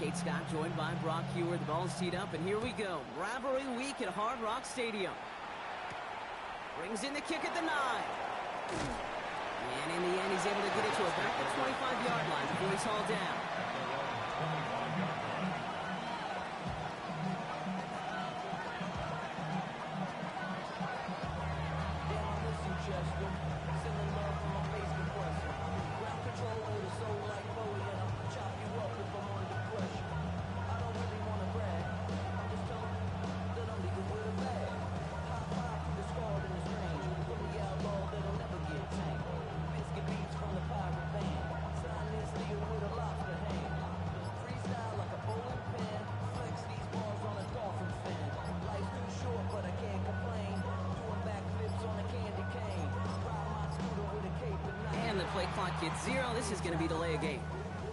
Kate Scott joined by Brock Hewer. The ball's teed up, and here we go. Rivalry week at Hard Rock Stadium. Brings in the kick at the 9. And in the end, he's able to get it to about the 25-yard line before he's hauled down. Play clock hits 0. This is going to be delay a game.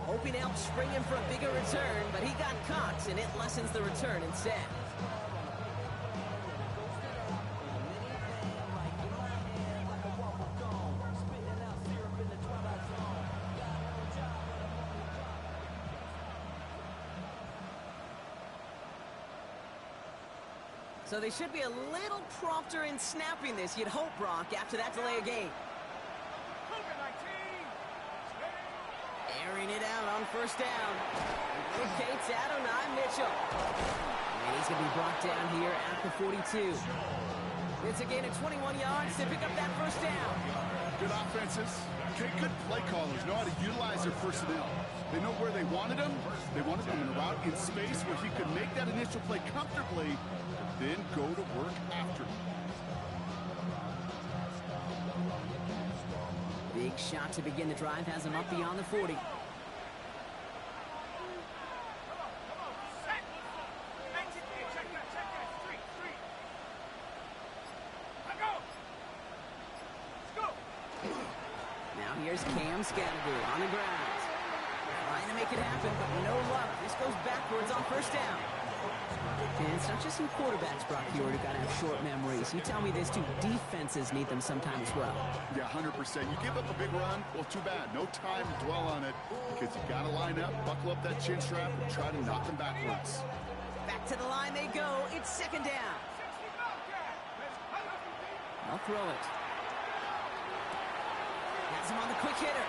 Hoping to help spring him for a bigger return, but he got caught, and it lessens the return instead. So they should be a little prompter in snapping this, you'd hope, Brock, after that delay a game. Airing it out on first down. Kate's Adonai Mitchell. And he's going to be brought down here at the 42. It's a gain of 21 yards to pick up that first down. Good offenses. Good play callers know how to utilize their personnel. They know where they wanted him. They wanted him in a route in space where he could make that initial play comfortably, then go to work after. Big shot to begin the drive has him up beyond the 40. Now here's Cam Scattergood on the ground. Trying to make it happen, but no luck. This goes backwards on first down. And it's not just some quarterbacks, Brock Hewer, who got to have short memories. You tell me this too, defenses need them sometimes as well. Yeah, 100%. You give up a big run, well, too bad. No time to dwell on it because you got to line up, buckle up that chin strap, and try to knock them backwards. Back to the line they go. It's second down. I'll throw it. Has him on the quick hitter.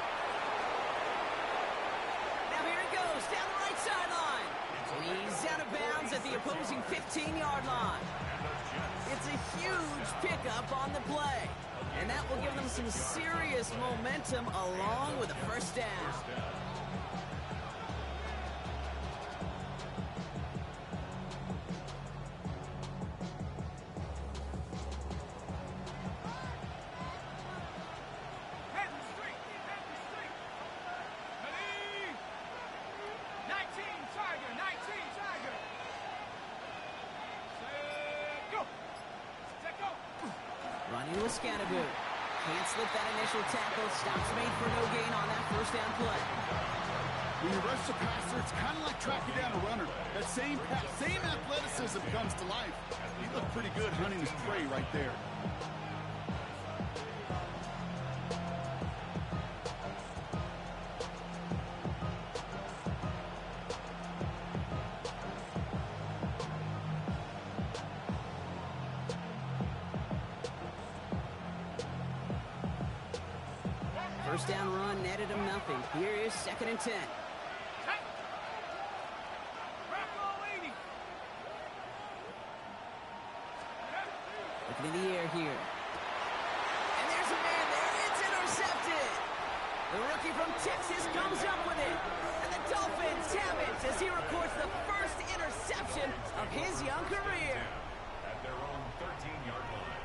Now here it goes, down the right sideline. He's out of bounds at the opposing 15-yard line. It's a huge pickup on the play. And that will give them some serious momentum along with a first down. Running with Scattergood. Can't slip that initial tackle. Stops made for no gain on that first down play. When you rush the passer, it's kind of like tracking down a runner. That same athleticism comes to life. He looked pretty good hunting his prey right there. First down run netted him nothing. Here is 2nd and 10. Looking in the air here. And there's a man there. It's intercepted. The rookie from Texas comes up with it. And the Dolphins have it as he records the first interception of his young career. At their own 13-yard line.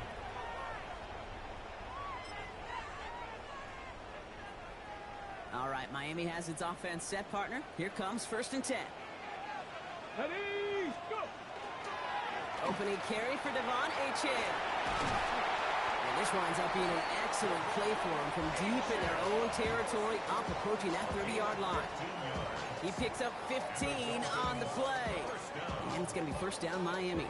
All right, Miami has its offense set, partner. Here comes 1st and 10. Ready, go! Opening carry for Devon Achane. And This winds up being an excellent play for them from deep in their own territory, up approaching that 30-yard line. He picks up 15 on the play. And it's going to be first down Miami.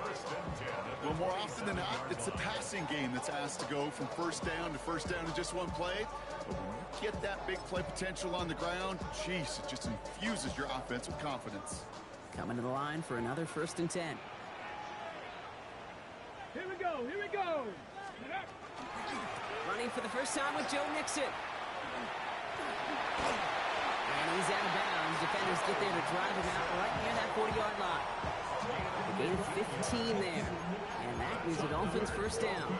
Well, more often than not, it's the passing game that's asked to go from first down in just one play. But when you get that big play potential on the ground, geez, it just infuses your offense with confidence. Coming to the line for another 1st and 10. Here we go, here we go. Running for the first time with Joe Mixon. And he's out of bounds. Defenders get there to drive him out right near that 40-yard line. A gain of 15 there. And that is the Dolphins' first down.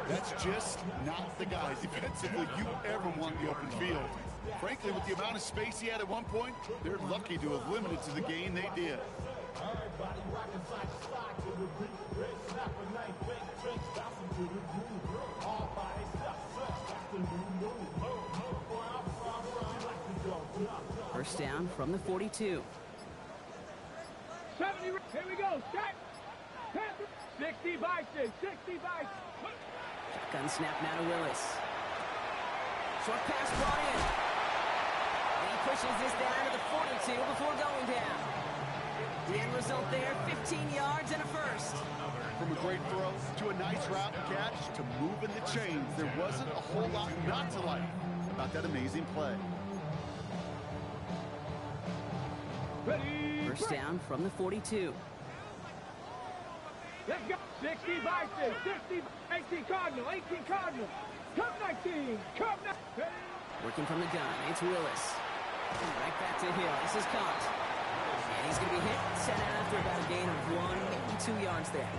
That's just not the guy defensively you ever want the open field. Frankly, with the amount of space he had at one point, they're lucky to have limited to the gain they did. First down from the 42. 70, here we go, set. 60 vices, 60 vices. Shotgun snap now to Willis. Short pass brought in. And he pushes this down to the 42 before going down. The end result there, 15 yards and a first. From a great throw to a nice route catch to moving the chains, there wasn't a whole lot not to like about that amazing play. Ready, First down from the 42. let's go. 60 vices, 60, 18 Cardinal, 18 Cardinal. Come 19, come 19. Working from the gun, it's Willis. Right back to Hill, this is caught. And he's going to be hit, sent out after about a gain of 1, maybe 2 yards there.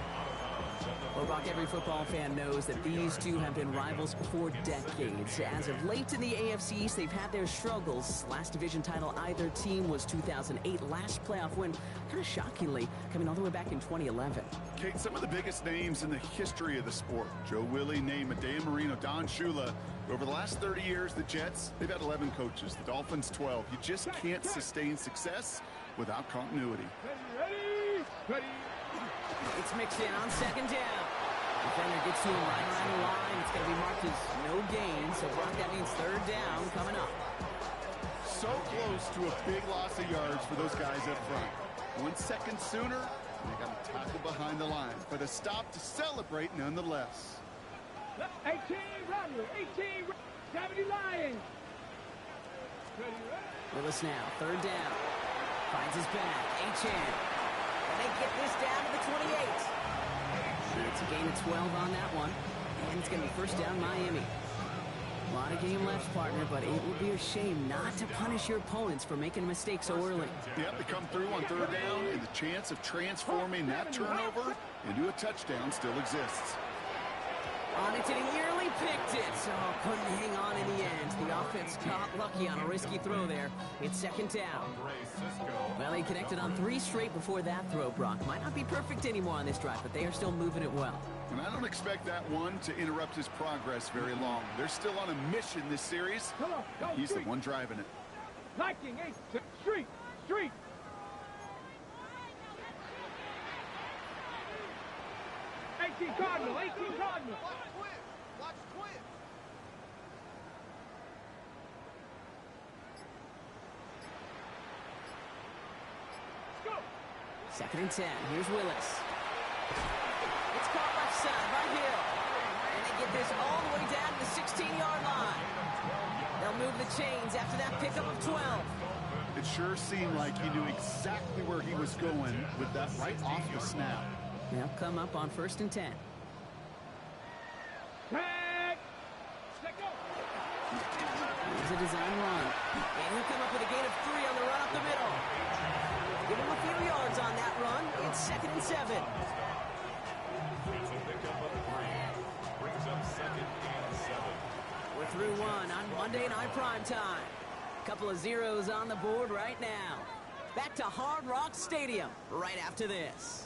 Well, Brock, every football fan knows that these two have been rivals for decades. As of late in the AFC East, they've had their struggles. Last division title either team was 2008. Last playoff win, kind of shockingly, coming all the way back in 2011. Kate, some of the biggest names in the history of the sport. Joe Willie, Namath, Dan Marino, Don Shula. Over the last 30 years, the Jets, they've had 11 coaches. The Dolphins, 12. You just can't sustain success without continuity. Ready, ready. It's mixed in on second down. Defender gets to him right around the line. It's going to be marked as no gain. So, Brock, that means third down coming up. So close to a big loss of yards for those guys up front. 1 second sooner, they got to tackle behind the line. But a stop to celebrate nonetheless. 18 Romney, 18 70 Lions. Ready, ready. Willis now, third down. Finds his back. H.N. And they get this down to the 28. It's a gain of 12 on that one. And it's going to be first down Miami. A lot of game left, partner, but it would be a shame not to punish your opponents for making a mistake so early. Yep, they come through on third down, and the chance of transforming that turnover into a touchdown still exists. On it, and he nearly picked it. Oh, couldn't hang on in the end. The offense got lucky on a risky throw there. It's second down. Well, he connected on 3 straight before that throw, Brock. Might not be perfect anymore on this drive, but they are still moving it well. And I don't expect that one to interrupt his progress very long. They're still on a mission this series. Come on, go, He's the street. one driving it. Liking, street, street. 18 Cardinal, 18 Cardinal. Second and 10. Here's Willis. It's caught left side by Hill. And they get this all the way down to the 16-yard line. They'll move the chains after that pickup of 12. It sure seemed like he knew exactly where he was going with that right off the snap. They'll come up on first and 10. Tag. Let go. Here's a design run. And he'll come up with a gain of 3 on the run up the middle. Give him a few yards on that run. It's second and 7. We're through one on Monday Night Primetime. Couple of zeros on the board right now. Back to Hard Rock Stadium right after this.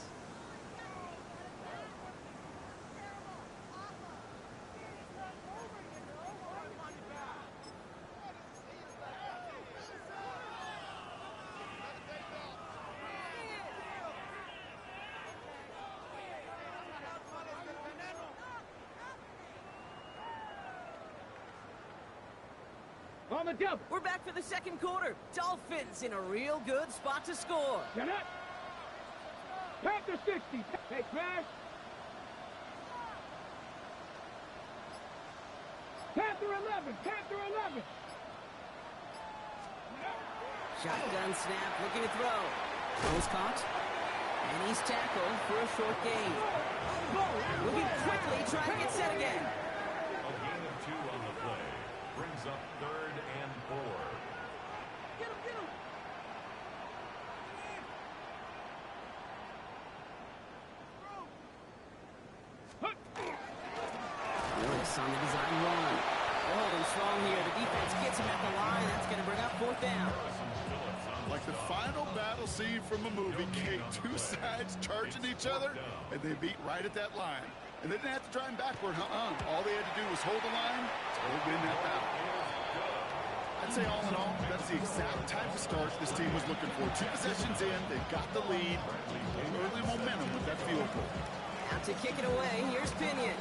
on the double. We're back for the second quarter. Dolphins in a real good spot to score. Get up. Panther 60. Hey, smash. Panther 11. Panther 11. Shotgun snap, looking to throw. Throws caught. And he's tackled for a short gain. Moving quickly, trying to get set again. A gain of 2 on the play. Brings up 3rd and 4. Get him, get him. Lewis on the design run. They're holding strong here. The defense gets him at the line. That's going to bring up 4th down. Like the final battle scene from a movie, Kate, 2 sides charging each other, and they beat right at that line. And they didn't have to drive him backward, All they had to do was hold the line to win that battle. I'd say all in all, that's the exact type of start this team was looking for. 2 possessions in, they got the lead, early momentum with that field goal. Out to kick it away, here's Pinion.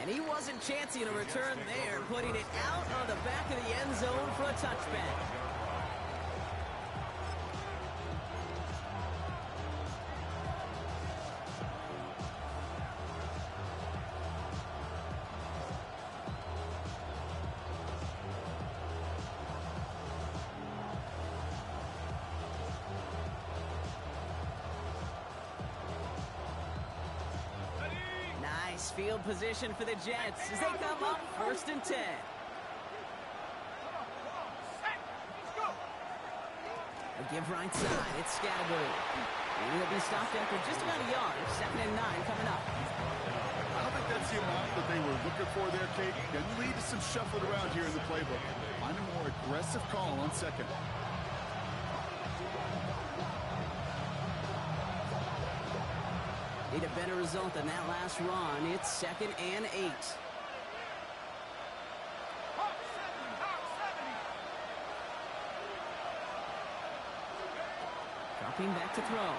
And he wasn't chancing a return there, putting it out on the back of the end zone for a touchback. Nice field position for the Jets as they come up 1st and 10. A give right side, it's Scatterbury. And he'll be stopped after just about a yard. 2nd and 9 coming up. I don't think that's the amount that they were looking for there, Kate. Can lead to some shuffling around here in the playbook. Find a more aggressive call on 2nd. Need a better result than that last run. It's 2nd and 8. Dropping back to throw.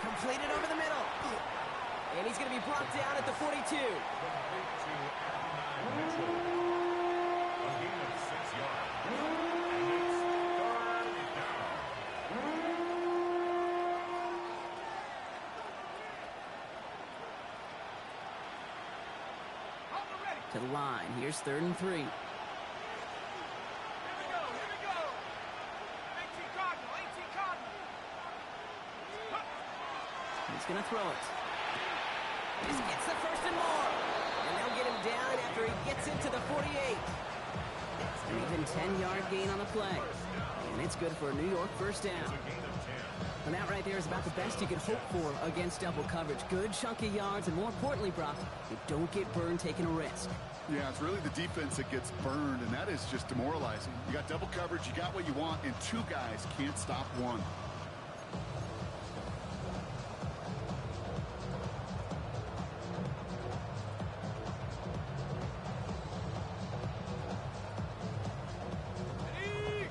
Completed over the middle. And he's going to be brought down at the 42. A gain of 6 yards. And it's 3rd down. To the line. Here's 3rd and 3. Here we go. 18 Cardinal. He's going to throw it. Just gets the 1st and more. And they'll get him down after he gets into the 48. An even 10-yard gain on the play. And it's good for a New York 1st down. And that right there is about the best you can hope for against double coverage. Good chunky yards, and more importantly, Brock, you don't get burned taking a risk. Yeah, it's really the defense that gets burned, and that is just demoralizing. You got double coverage, you got what you want, and 2 guys can't stop one.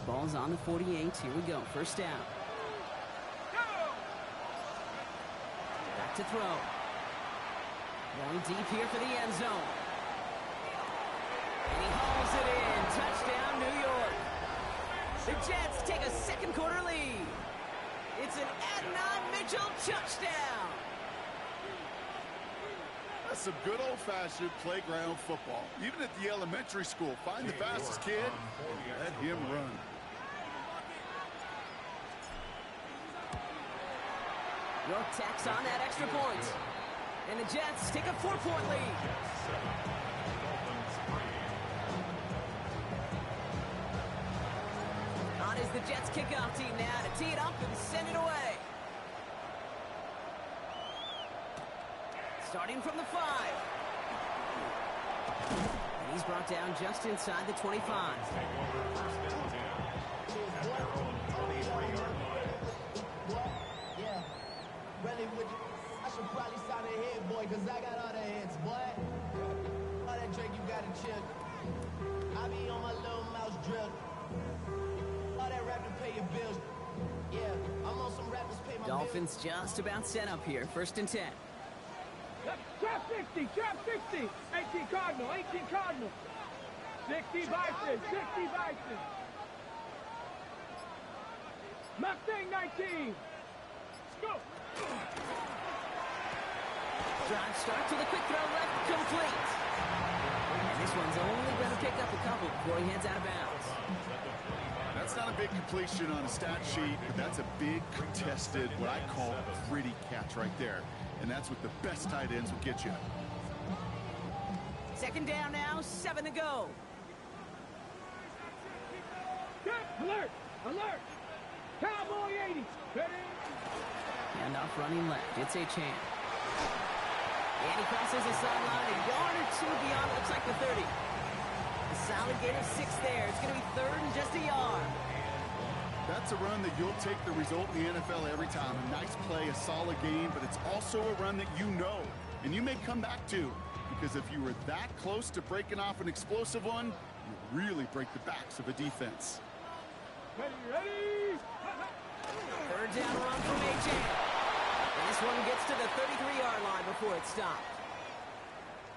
Ball's on the 48. Here we go. 1st down. Back to throw. Going deep here for the end zone. And he hauls it in. Touchdown, New York. The Jets take a 2nd quarter lead. It's an Adnan Mitchell touchdown. That's some good old-fashioned playground football. Even at the elementary school, find the fastest kid and let him run. York tacks on that extra point. And the Jets take a 4-point lead. On is the Jets kickoff team now to tee it up and send it away. Starting from the 5. And he's brought down just inside the 25. I should probably sign a hit, boy, because I got all the hits, boy. All that drink, you got to chill. I be on my little mouse drill. All that rap to pay your bills. Yeah, I'm on some rappers pay my Dolphins just about set up here. 1st and 10. Trap 60, trap 60. 18 Cardinal, 18 Cardinal. 60 Bison, 60 Bison. Mustang 19. Let's go. Drive start to the quick throw left, complete. And this one's only going to pick up a couple before he heads out of bounds. That's not a big completion on a stat sheet, but that's a big contested, what I call gritty catch right there. And that's what the best tight ends will get you. Second down now, 7 to go. Alert! Alert! Cowboy 80. Ready? And off running left, it's a chance. And he crosses the sideline a yard or two beyond, it looks like the 30. A solid gain of 6 there. It's going to be third and just a yard. That's a run that you'll take the result in the NFL every time. A nice play, a solid game, but it's also a run that you know, and you may come back to, because if you were that close to breaking off an explosive one, you really break the backs of a defense. Ready, ready! Third down run from A.J. And this one gets to the 33-yard line before it's stopped.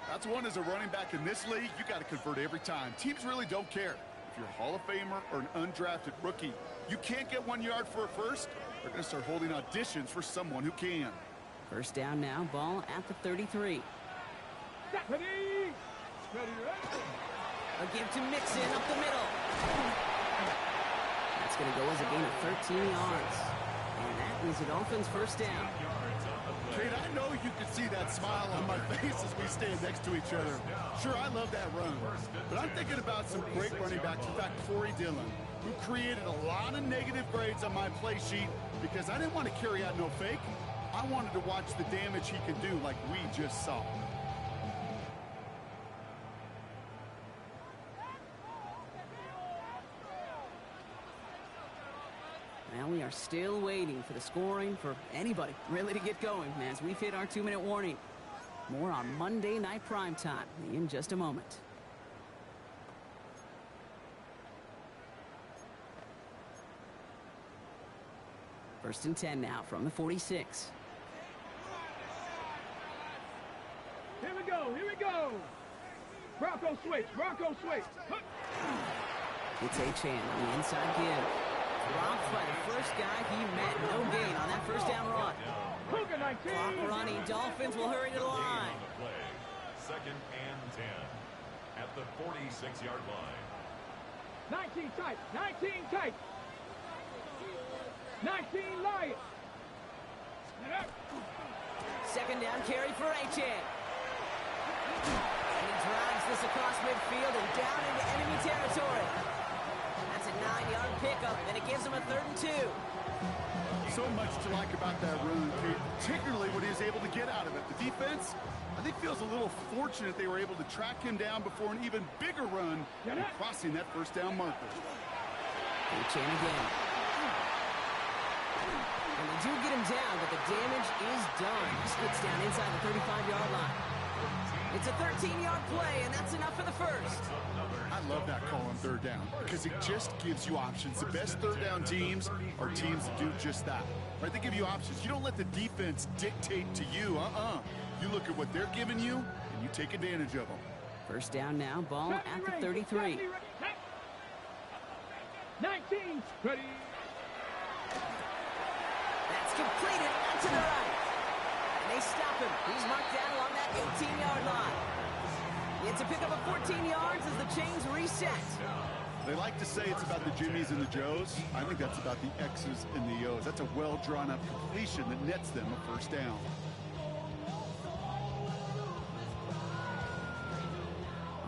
That's one as a running back in this league, you got to convert every time. Teams really don't care. If you're a Hall of Famer or an undrafted rookie, you can't get 1 yard for a first, they're going to start holding auditions for someone who can. First down now, ball at the 33. Ready! Ready, ready! A give to Mixon up the middle. That's going to go as a gain of 13 yards. And that is a Dolphins first down. Kate, I know you can see that smile on my face as we stand next to each other. Sure, I love that run. But I'm thinking about some great running backs. In fact, Corey Dillon, who created a lot of negative grades on my play sheet because I didn't want to carry out no fake. I wanted to watch the damage he could do like we just saw. Now we are still waiting for the scoring for anybody really to get going as we've hit our 2-minute warning. More on Monday Night Primetime in just a moment. First and 10 now from the 46. Here we go, here we go! Bronco switch, Bronco switch! It's A-Chan on the inside give. Dropped by the first guy he met. No gain on that first down run. Cougar 19! Clock running. Dolphins will hurry to the line. Second and 10 at the 46-yard line. 19 tight, 19 tight! 19 Lion! Second down carry for A-Chan. And he drives this across midfield and down into enemy territory. That's a 9-yard pickup, and it gives him a 3rd and 2. So much to like about that run, Kate, particularly what he was able to get out of it. The defense, I think, feels a little fortunate they were able to track him down before an even bigger run and crossing that first down marker. A-Chan again. And they do get him down, but the damage is done. He skids down inside the 35-yard line. It's a 13-yard play, and that's enough for the first. I love that call on 3rd down because it just gives you options. The best 3rd down teams are teams that do just that. Right? They give you options. You don't let the defense dictate to you. You look at what they're giving you, and you take advantage of them. First down now, ball at the 33. 19, ready. That's completed out to the right. And they stop him. He's marked down along that 18-yard line. It's a pickup of 14 yards as the chains reset. They like to say it's about the Jimmies and the Joes. I think that's about the X's and the O's. That's a well-drawn-up completion that nets them a first down.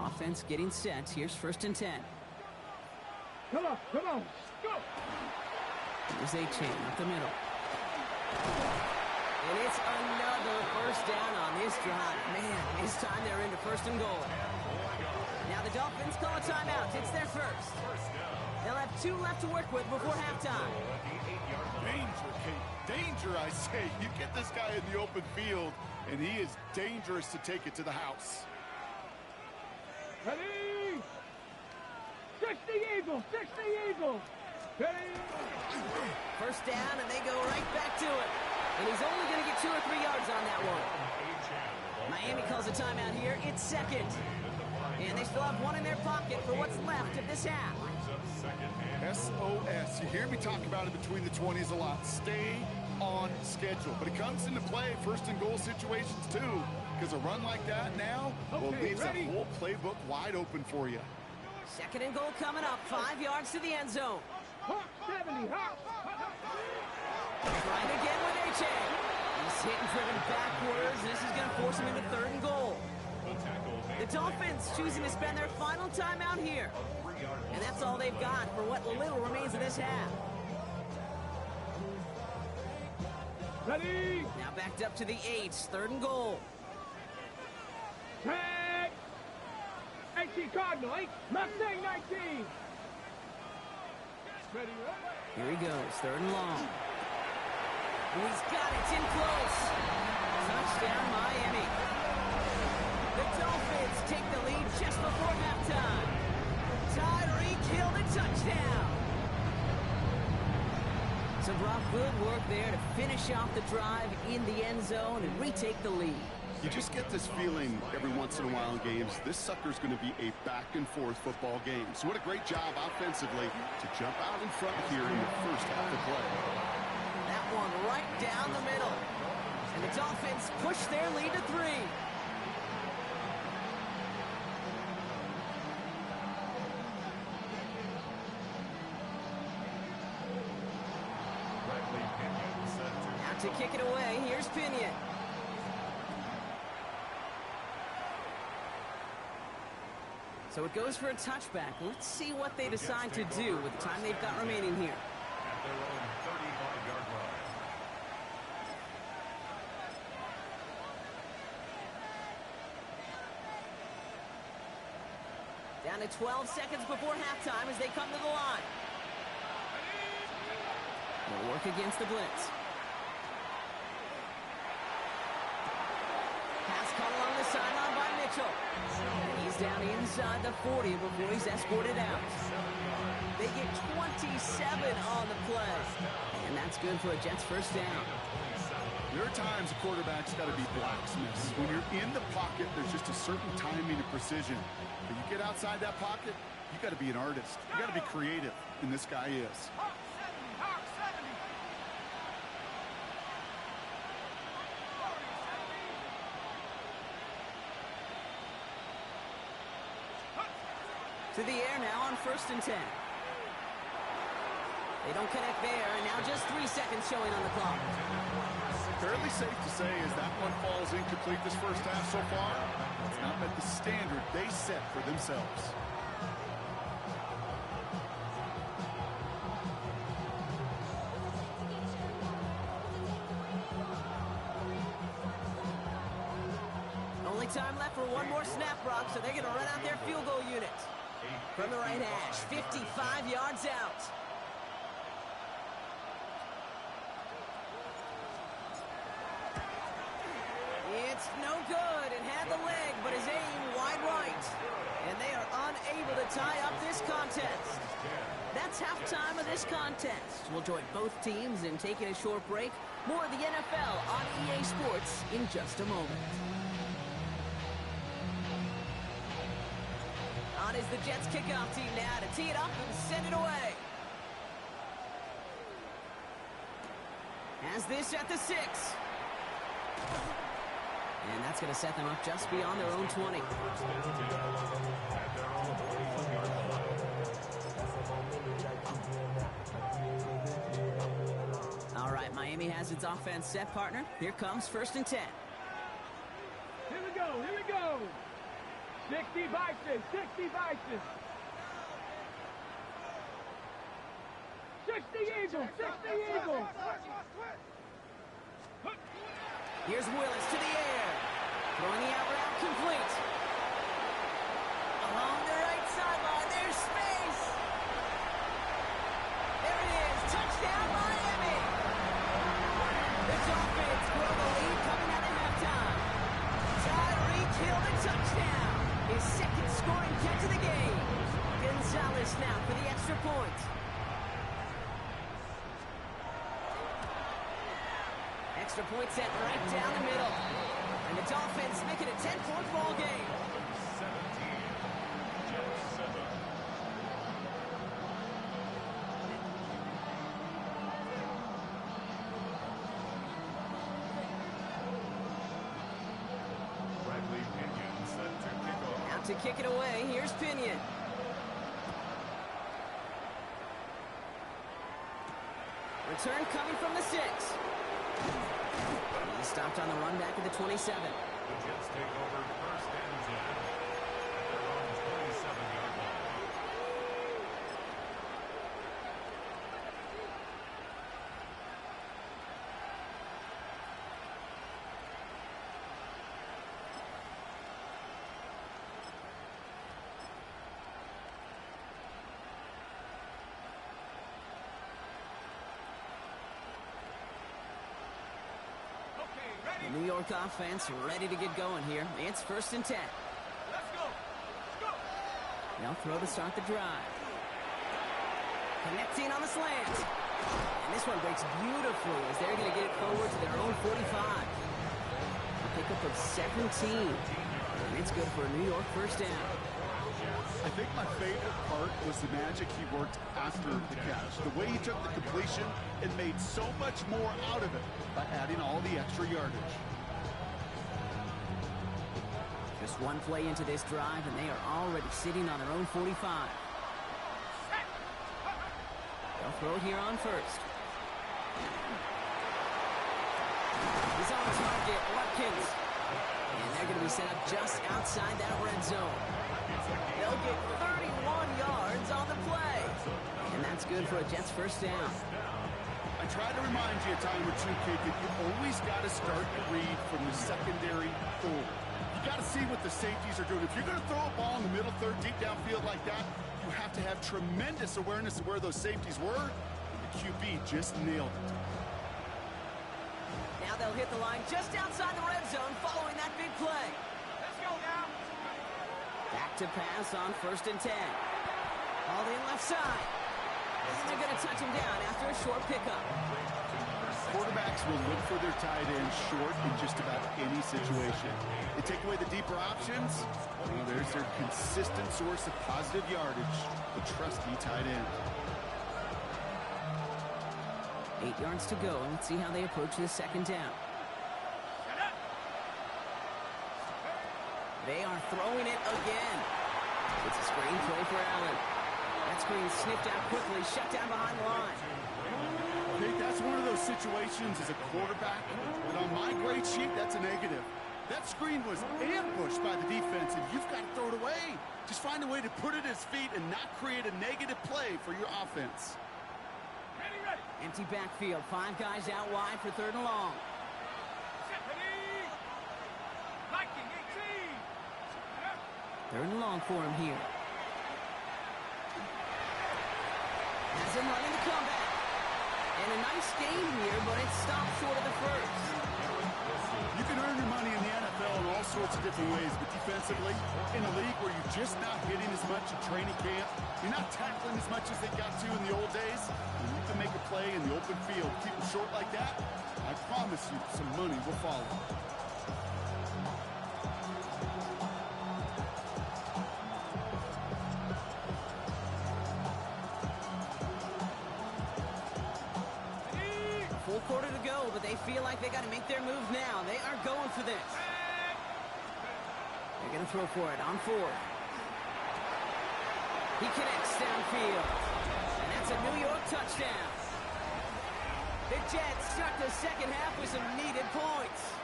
Offense getting set. Here's 1st and 10. Come on, go! Here's A-Chan up the middle. And it's another first down on this drive. Man, this time they're into 1st and goal. Now the Dolphins call a timeout. It's their first. They'll have 2 left to work with before halftime. Danger, Kate. Danger, I say. You get this guy in the open field, and he is dangerous to take it to the house. Ready? 60 Eagles, 60 Eagles. Ready? First down, and they go right back to it. And he's only going to get 2 or 3 yards on that one. Miami calls a timeout here. It's second. And they still have one in their pocket for what's left of this half. SOS. You hear me talk about it between the 20s a lot. Stay on schedule. But it comes into play first and goal situations too. Because a run like that now leaves a whole playbook wide open for you. Second and goal coming up. 5 yards to the end zone. 70, Trying again with H.A. He's hit and driven backwards. This is going to force him into third and goal. The Dolphins choosing to spend their final timeout here. And that's all they've got for what little remains of this half. ready, Now backed up to the 8, third and goal. tag, 18 Cardinal, 8, Mustang 19. Ready, Here he goes, third and long. Oh, he's got it, it's in close. Touchdown, Miami. The Dolphins take the lead just before halftime. Tyreek Hill, the touchdown. So, Brock, good work there to finish off the drive in the end zone and retake the lead. You just get this feeling every once in a while in games, this sucker's going to be a back-and-forth football game. So what a great job offensively to jump out in front here in the first half of play. That one right down the middle. And the Dolphins push their lead to 3. Now to kick it away, here's Pinion. So it goes for a touchback. Let's see what they decide to do with the time they've got remaining here. At their own 35-yard line. Down to 12 seconds before halftime as they come to the line. They'll work against the blitz. Pass call along the sideline by Mitchell. And he's down inside the 40 before he's escorted out. They get 27 on the play. And that's good for a Jets first down. There are times a quarterback's got to be blacksmiths. When you're in the pocket, there's just a certain timing and precision. When you get outside that pocket, you got to be an artist. You got to be creative, and this guy is. To the air now on 1st and 10. They don't connect there, and now just 3 seconds showing on the clock. Fairly safe to say as that one falls incomplete this first half so far, it's not met the standard they set for themselves. Only time left for one more snap, Brock, so they're going to run out their field goal unit. From the right hash, 55 yards out. It's no good, and had the leg, but his aim wide right. And they are unable to tie up this contest. That's halftime of this contest. We'll join both teams in taking a short break. More of the NFL on EA Sports in just a moment. On is the Jets kickoff team now to tee it up and send it away. Has this at the 6. And that's going to set them up just beyond their own 20. All right, Miami has its offense set, partner. Here comes 1st and 10. Here we go, here we go. 60 Vices, 60 Vices. 60 Eagles, 60 Eagles. Here's Willis to the air. Throwing the out route complete. Along the right sideline, there's space. There it is, touchdown Miami. The Dolphins grow the lead coming out of halftime. Tyreek Hill the touchdown. His second scoring catch of the game. Gonzalez now for the extra point. Extra point set right down the middle. And the Dolphins make it a 10-point ball game. 17. Jets 7. Bradley Pinion set to kick off. Out to kick it away. Here's Pinion. Return coming from the 6. He stopped on the run back at the 27. The Jets take over first and 10 at their own 27-yard line. The New York offense ready to get going here. It's first and 10. Let's go. Let's go. They'll throw to start the drive. Connecting on the slant. And this one breaks beautifully as they're going to get it forward to their own 45. A pickup of 17. And it's good for a New York first down. I think my favorite part was the magic he worked after the catch. The way he took the completion and made so much more out of it by adding all the extra yardage. Just one play into this drive, and they are already sitting on their own 45. They'll throw it here on first. He's on target, Watkins. And they're going to be set up just outside that red zone. They'll get 31 yards on the play. And that's good for a Jets first down. I try to remind you a time or two, Kate, that you always got to start the read from the secondary forward. You got to see what the safeties are doing. If you're going to throw a ball in the middle third, deep downfield like that, you have to have tremendous awareness of where those safeties were. And the QB just nailed it. Now they'll hit the line just outside the red zone following that big play. Let's go now. Back to pass on first and 10. All in left side. And they're going to touch him down after a short pickup. Quarterbacks will look for their tight end short in just about any situation. They take away the deeper options. Well, there's their consistent source of positive yardage, the trusty tight end. 8 yards to go, and let's see how they approach this second down. They are throwing it again. It's a screen play for Allen. That screen sniffed out quickly, shut down behind the line. Okay, that's one of those situations as a quarterback, but on my grade sheet, that's a negative. That screen was ambushed by the defense, and you've got to throw it away. Just find a way to put it at his feet and not create a negative play for your offense. Ready, ready. Empty backfield, 5 guys out wide for third and long. Set, ready. Viking 18. Third and long for him here. Has him running the comeback. And a nice game here, but it stopped short of the first. You can earn your money in the NFL in all sorts of different ways, but defensively, in a league where you're just not hitting as much in training camp, you're not tackling as much as they got to in the old days, and you can make a play in the open field, keep them short like that, I promise you some money will follow. Full quarter to go, but they feel like they got to make their move now. They are going for this. They're going to throw for it on 4. He connects downfield. And that's a New York touchdown. The Jets start the second half with some needed points.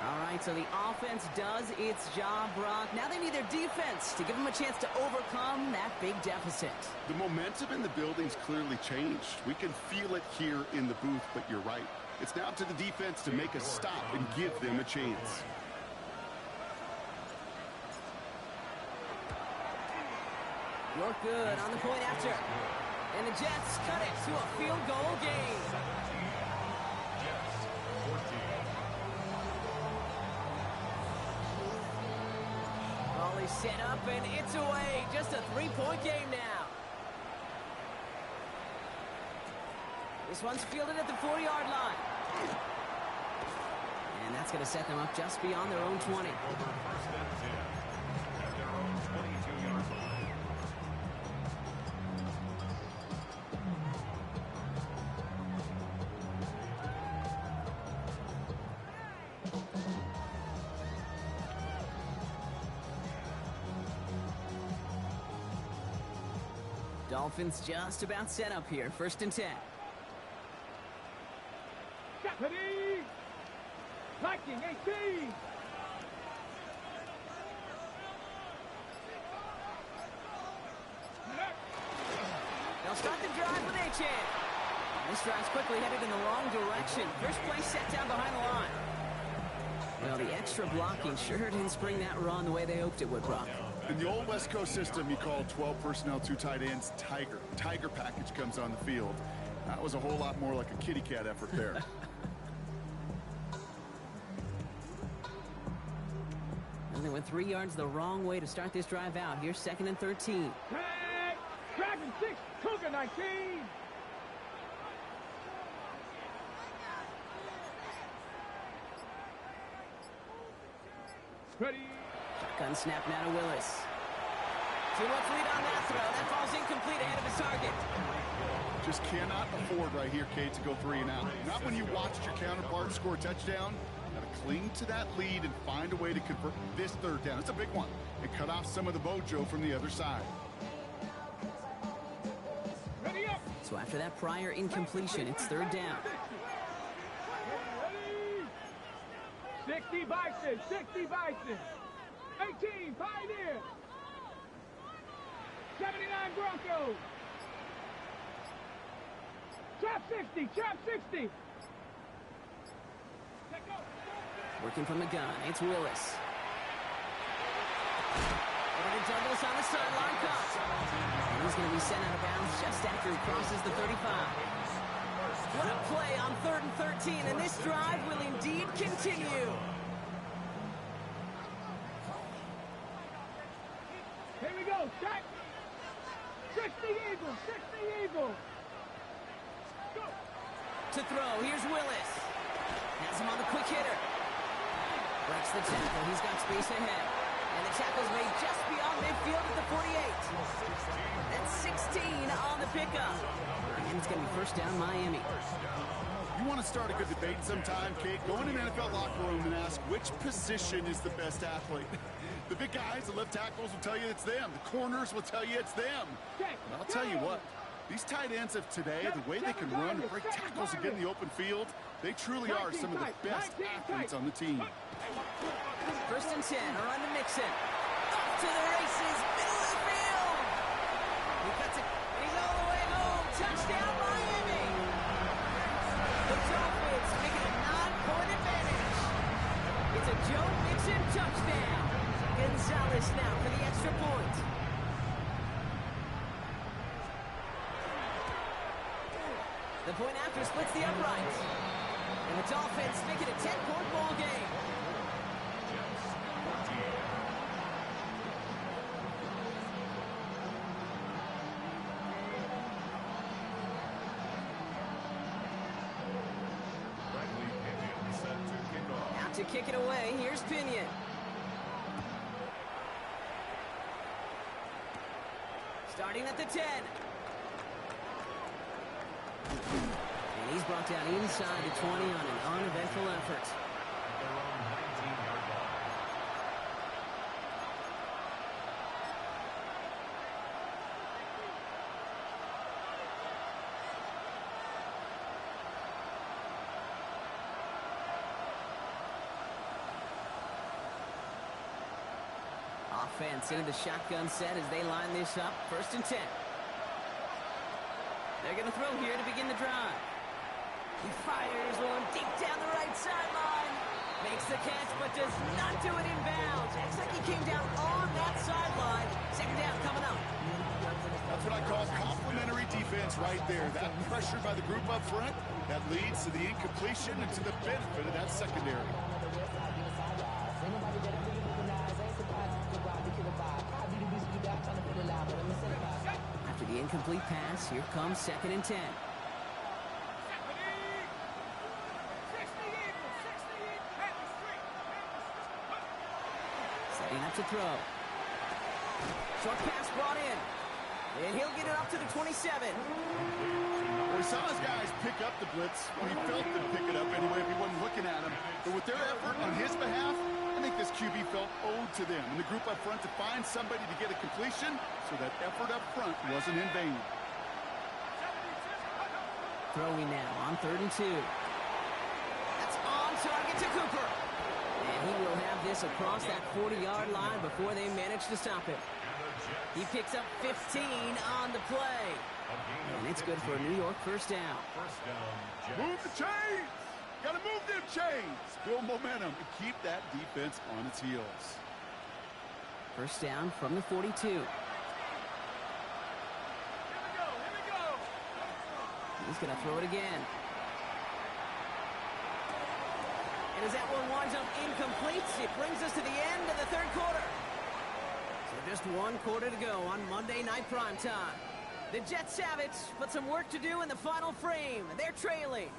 All right, so the offense does its job, Brock. Now they need their defense to give them a chance to overcome that big deficit. The momentum in the building's clearly changed. We can feel it here in the booth, but you're right. It's now up to the defense to make a stop and give them a chance. York good on the point after. And the Jets cut it to a field goal game. Jets 14. Ball is set up and it's away. Just a 3-point game now. This one's fielded at the 4-yard line. that's going to set them up just beyond their own 20. Over first and 10 at their own 22-yard line. Dolphins just about set up here. First and 10. Ready? Viking 18. They'll start the drive with H.A. This drive's quickly headed in the wrong direction. First play set down behind the line. Well, the extra blocking sure didn't spring that run the way they hoped it would, Brock. In the old West Coast system, you call 12 personnel, 2 tight ends, Tiger. Tiger package comes on the field. That was a whole lot more like a kitty cat effort there. And they went 3 yards the wrong way to start this drive out. Here's second and 13. Tag. Dragon 6. Cougar 19. Ready? Shotgun snap now to Willis. 2 left lead on that throw. That falls incomplete ahead of his target. Just cannot afford right here, Kate, to go 3 and out. Not when you watched your counterpart score a touchdown. Got to cling to that lead and find a way to convert this third down. It's a big one. And cut off some of the mojo from the other side. Ready up. So after that prior incompletion, it's third down. Ready? 60 Bison. 60 Bison. 18 Pioneer. 79 Broncos. Trap 60. Trap 60. Working from the gun, it's Willis. Over to Douglas on the sideline cut. And he's going to be sent out of bounds just after he crosses the 35. What a play on 3rd and 13, and this drive will indeed continue. Here we go. Check. 60 Eagles. 60 Eagles. Go. To throw, here's Willis. Has him on the quick hitter. Breaks the tackle, he's got space ahead. And the tackle's made just beyond midfield at the 48. That's 16 on the pickup. And it's going to be first down Miami. You want to start a good debate sometime, Kate? Go in an NFL locker room and ask which position is the best athlete. The big guys, the left tackles will tell you it's them. The corners will tell you it's them. But I'll tell you what, these tight ends of today, the way they can run and break tackles and get in the open field, they truly are some of the best athletes on the team. First and 10, around to Mixon. Off to the races, middle of the field. He cuts it, and he's all the way home. Touchdown, Miami. The Dolphins making a 9-point advantage. It's a Joe Mixon touchdown. Gonzalez now for the extra point. The point after splits the uprights. And the Dolphins make it a 10-point ball game. Out to kick it away, here's Pinion. Starting at the 10. And he's brought down inside the 20 on an uneventful effort. Their own 19-yard line. Offense into the shotgun set as they line this up. First and 10. They're going to throw here to begin the drive. He fires one deep down the right sideline. Makes the catch, but does not do it in bounds. Acts like he came down on that sideline. Second down coming up. That's what I call complimentary defense right there. That pressure by the group up front, that leads to the incompletion and to the benefit of that secondary. After the incomplete pass, here comes second and 10. to throw. Short pass brought in. And he'll get it up to the 27. Well, he saw his guys pick up the blitz. Well, he felt them pick it up anyway if he wasn't looking at him. But with their effort on his behalf, I think this QB felt owed to them. And the group up front to find somebody to get a completion, so that effort up front wasn't in vain. Throwing now on 3rd and 2. That's on target to Cooper. And he will have this across that 40-yard line before they manage to stop him. He picks up 15 on the play. And it's good for a New York first down. Move the chains! Gotta move them chains! Build momentum and keep that defense on its heels. First down from the 42. He's going to throw it again. And as that one winds up incomplete, it brings us to the end of the 3rd quarter. So just 1 quarter to go on Monday Night Primetime. The Jets have it, but some work to do in the final frame. They're trailing.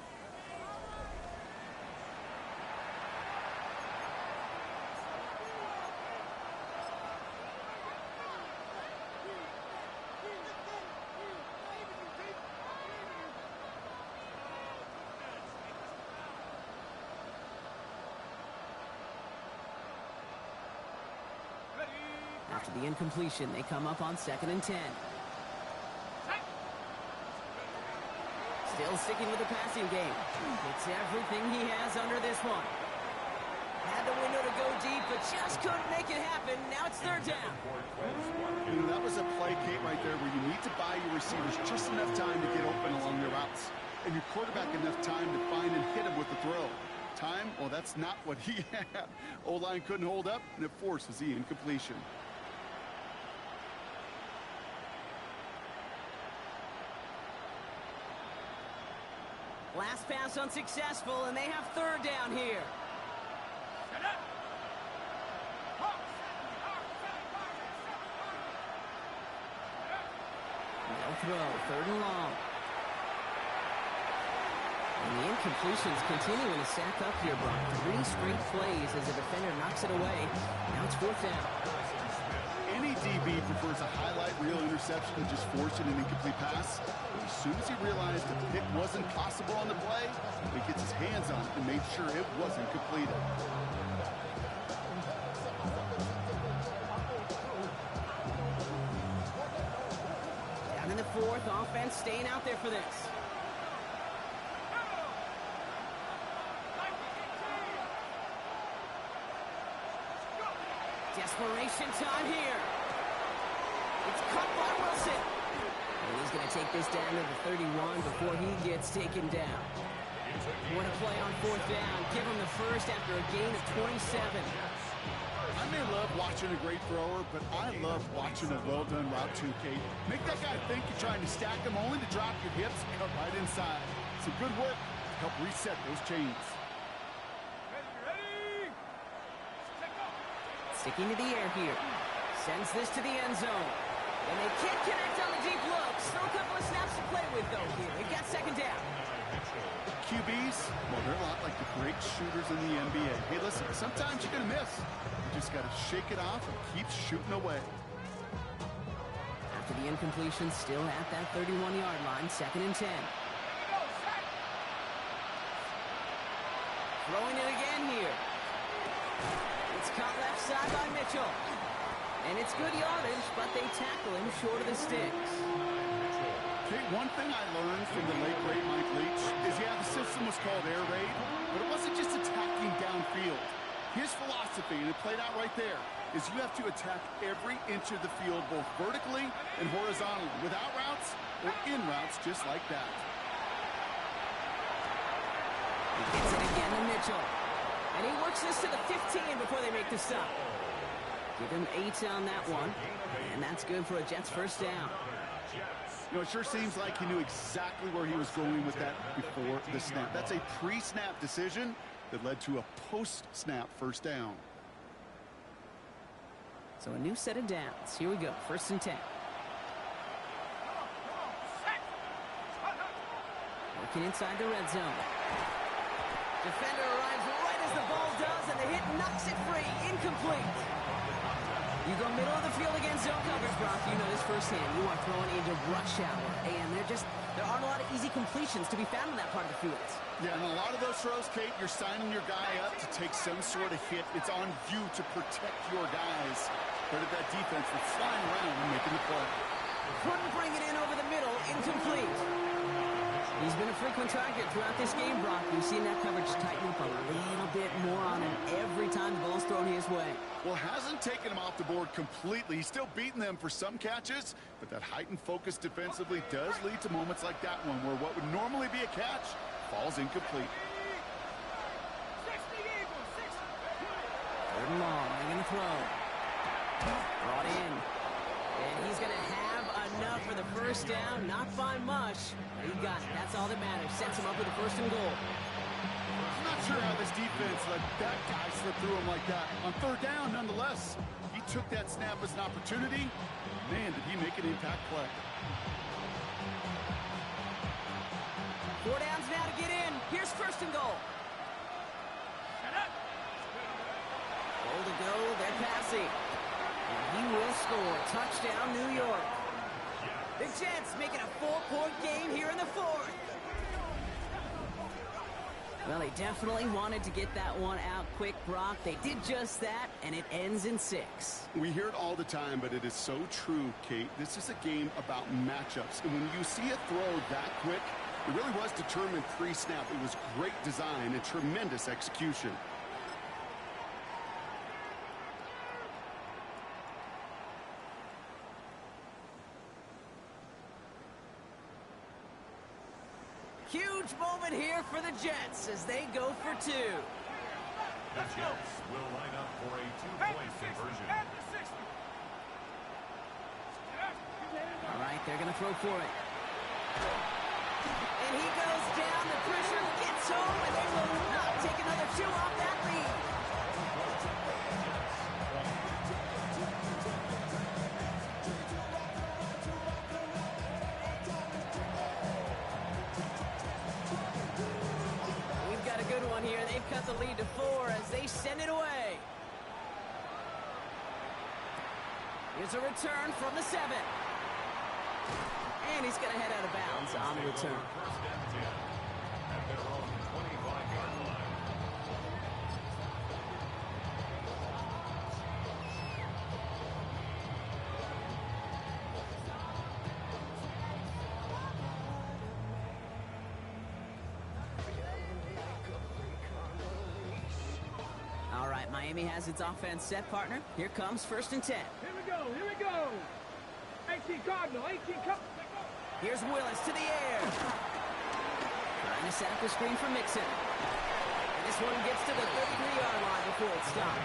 After the incompletion, they come up on 2nd and 10. Still sticking with the passing game. It's everything he has under this one. Had the window to go deep, but just couldn't make it happen. Now it's 3rd down. You know, that was a play, Kate, right there, where you need to buy your receivers just enough time to get open along their routes. And your quarterback enough time to find and hit him with the throw. Time, well, that's not what he had. O-line couldn't hold up, and it forces the incompletion. Last pass unsuccessful, and they have 3rd down here. No throw, 3rd and long. And the incompletions continuing to stack up here, Brock. 3 straight plays as a defender knocks it away. Now it's 4th down. Any DB prefers a highlight reel interception to just forcing an incomplete pass. As soon as he realized the pick wasn't possible on the play, he gets his hands on it and made sure it wasn't completed. Down in the 4th, offense staying out there for this. Desperation time here. It's caught by Wilson. And he's going to take this down to the 31 before he gets taken down. What a play on 4th down. Give him the first after a gain of 27. I may love watching a great thrower, but I love watching a well-done route too, Kate. Make that guy think you're trying to stack him only to drop your hips and cut right inside. Some good work to help reset those chains. Sticking to the air here. Sends this to the end zone. And they can't connect on the deep look. Still a couple of snaps to play with, though, here. They've got 2nd down. QBs, well, they're a lot like the great shooters in the NBA. Hey, listen, sometimes you're going to miss. You just got to shake it off and keep shooting away. After the incompletion, still at that 31-yard line, 2nd and 10. Throwing it again here. It's caught left side by Mitchell. And it's good yardage, but they tackle him short of the sticks. Okay, one thing I learned from the late, great Mike Leach is, yeah, the system was called air raid, but it wasn't just attacking downfield. His philosophy, and it played out right there, is you have to attack every inch of the field, both vertically and horizontally, without routes or in routes, just like that. He gets it again to Mitchell. And he works this to the 15 before they make the stop. Give him 8 on that one. And that's good for a Jets first down. You know, it sure seems like he knew exactly where he was going with that before the snap. That's a pre-snap decision that led to a post-snap first down. So a new set of downs. Here we go. 1st and 10. Working inside the red zone. Defender arrives right as the ball does, and the hit knocks it free. Incomplete. You go middle of the field against zone coverage, Brock. You know this firsthand. You are throwing into rush hour, and there aren't a lot of easy completions to be found in that part of the field. Yeah, and a lot of those throws, Kate, you're signing your guy up to take some sort of hit. It's on you to protect your guys. But at that defense, they're flying around and making the play. Couldn't bring it in over the middle. Incomplete. He's been a frequent target throughout this game, Brock. We've seen that coverage tighten up a little bit more on him every time the ball's thrown his way. Well, hasn't taken him off the board completely. He's still beating them for some catches, but that heightened focus defensively does lead to moments like that one where what would normally be a catch falls incomplete. Third and long. They're going to throw. Brought in. And he's going to have enough for the first down. Not by much. He got it. That's all that matters. Sets him up with a first and goal. I'm not sure how this defense let that guy slip through him like that. On third down, nonetheless, he took that snap as an opportunity. Man, did he make an impact play. 4 downs now to get in. Here's first and goal. Goal to go. They're passing. And he will score. Touchdown, New York. The Jets making a 4-point game here in the fourth. Well, they definitely wanted to get that one out quick, Brock. They did just that, and it ends in 6. We hear it all the time, but it is so true, Kate. This is a game about matchups. And when you see a throw that quick, it really was determined pre-snap. It was great design and tremendous execution. Huge moment here for the Jets as they go for 2. The Jets will line up for a 2-point conversion. All right, they're going to throw for it. And he goes down. The pressure gets home, and they will not take another 2 off that lead. We've got a good one here. They've cut the lead to 4 as they send it away. Here's a return from the 7. And he's going to head out of bounds on the return. First and 10 at their own 25-yard line. All right, Miami has its offense set, partner. Here comes first and 10. Here we go, here we go. 18 Cardinal, 18 Cardinal. Here's Willis to the air. Trying to set up a screen for Mixon. And this one gets to the 33-yard line before it's stopped.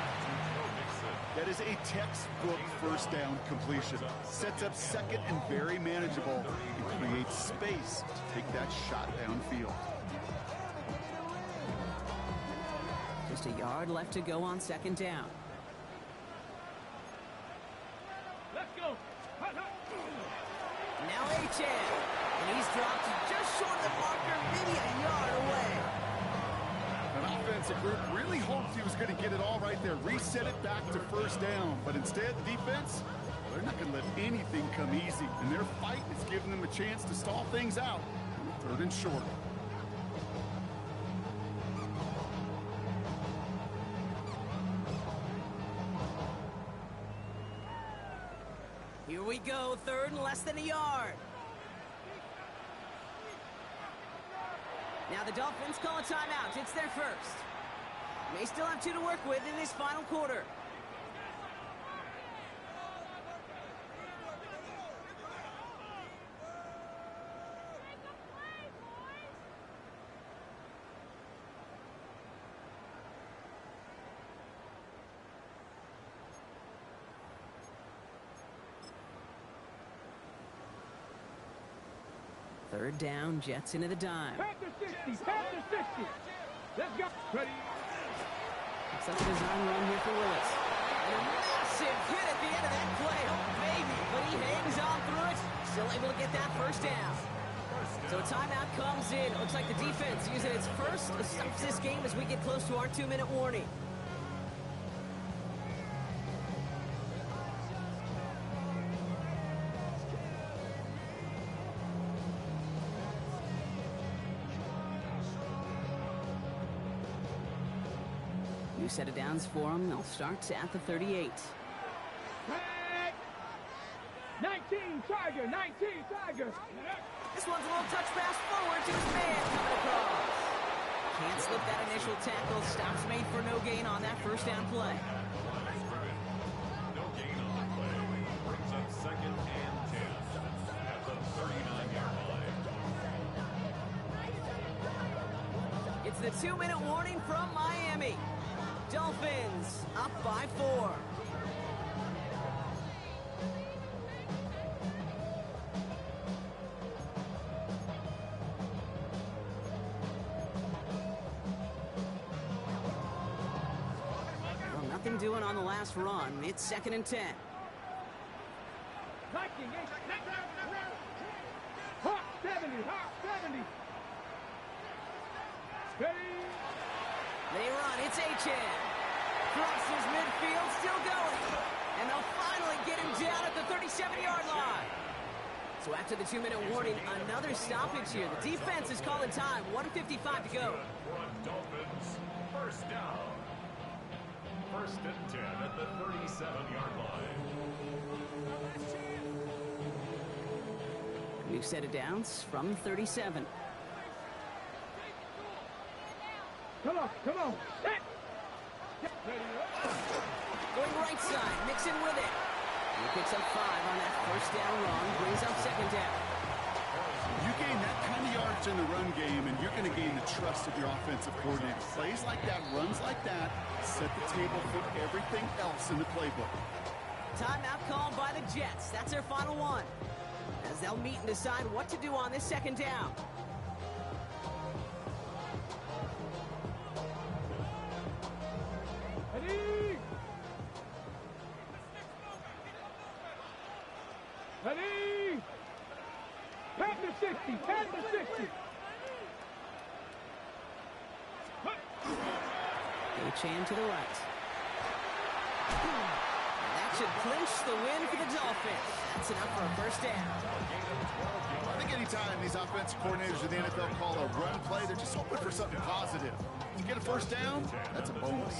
That is a textbook first down completion. Sets up second and very manageable. It creates space to take that shot downfield. Just a yard left to go on second down. Let's go. Hut, hut. Now H.N. And he's dropped just short of the marker, maybe a yard away. An offensive group really hoped he was going to get it all right there, reset it back to first down. But instead, the defense, they're not going to let anything come easy. And their fight is giving them a chance to stall things out. Third and short. Here we go, third and less than a yard. Now the Dolphins call a timeout. It's their first. May still have 2 to work with in this final quarter. Third down, Jets into the dime. Panther 60, Panther 60. Let's go. Ready. Looks like a design run here for Willis. And a massive hit at the end of that play. Oh, baby. But he hangs on through it. Still able to get that first down. So a timeout comes in. It looks like the defense using its first stops this game as we get close to our 2-minute warning. New set of downs for them. They'll start at the 38. 19 Tiger, 19 Tiger. This one's a little touch pass forward to his man coming across. Can't slip that initial tackle. Stops made for no gain on that first down play. No gain on the play. Brings up 2nd and 10 at the 39-yard line. It's the 2-minute warning from Miami. Dolphins up by 4. Nothing doing on the last run. It's 2nd and 10. Hawk 70, Hawk 70. Steady. They run. It's Achan. Crosses midfield, still going. And they'll finally get him down at the 37-yard line. So after the 2-minute warning, another stoppage here. The defense is calling time. 1:55 to go. Dolphins, first down. 1st and 10 at the 37-yard line. New set of downs from 37. Come on, come on. Going right side, mixing with it. He picks up 5 on that first down run, brings up 2nd down. You gain that kind of yards in the run game, and you're going to gain the trust of your offensive coordinator. Plays like that, runs like that, set the table for everything else in the playbook. Timeout called by the Jets. That's their final one, as they'll meet and decide what to do on this 2nd down. Ready? Ready? Pat the 60, pat the 60. Achan to the right. That should clinch the win for the Dolphins. That's enough for a first down. I think anytime these offensive coordinators in the NFL call a run play, they're just hoping for something positive. To get a first down, that's a bonus.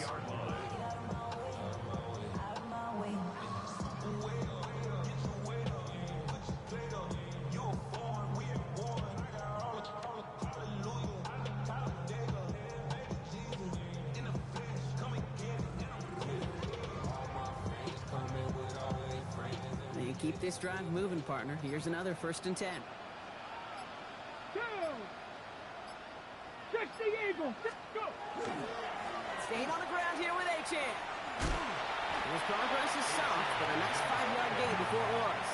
You keep this drive moving, partner. Here's another 1st and 10. 2. 60 Eagles. Go. Staying on the ground here with Achan. His progress is soft, but a nice 5-yard gain before it was.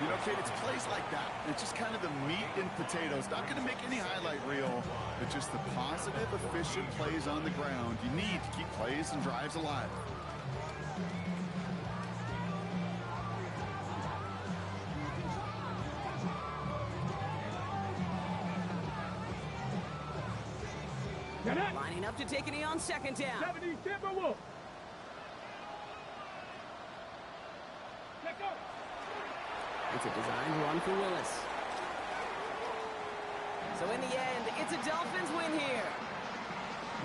You know, Kate, it's plays like that. It's just kind of the meat and potatoes. Not going to make any highlight reel, but just the positive, efficient plays on the ground. You need to keep plays and drives alive. Lining up to take a knee on 2nd down. 70 Timberwolves. Let's go. It's a designed run for Willis. So in the end, it's a Dolphins win here.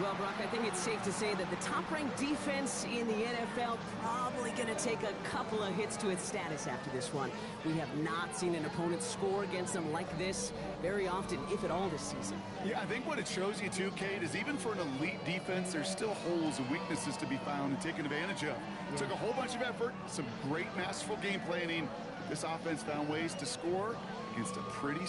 Well, Brock, I think it's safe to say that the top-ranked defense in the NFL probably going to take a couple of hits to its status after this one. We have not seen an opponent score against them like this very often, if at all, this season. Yeah, I think what it shows you too, Kate, is even for an elite defense, there's still holes and weaknesses to be found and taken advantage of. It took a whole bunch of effort, some great masterful game planning. This offense found ways to score against a pretty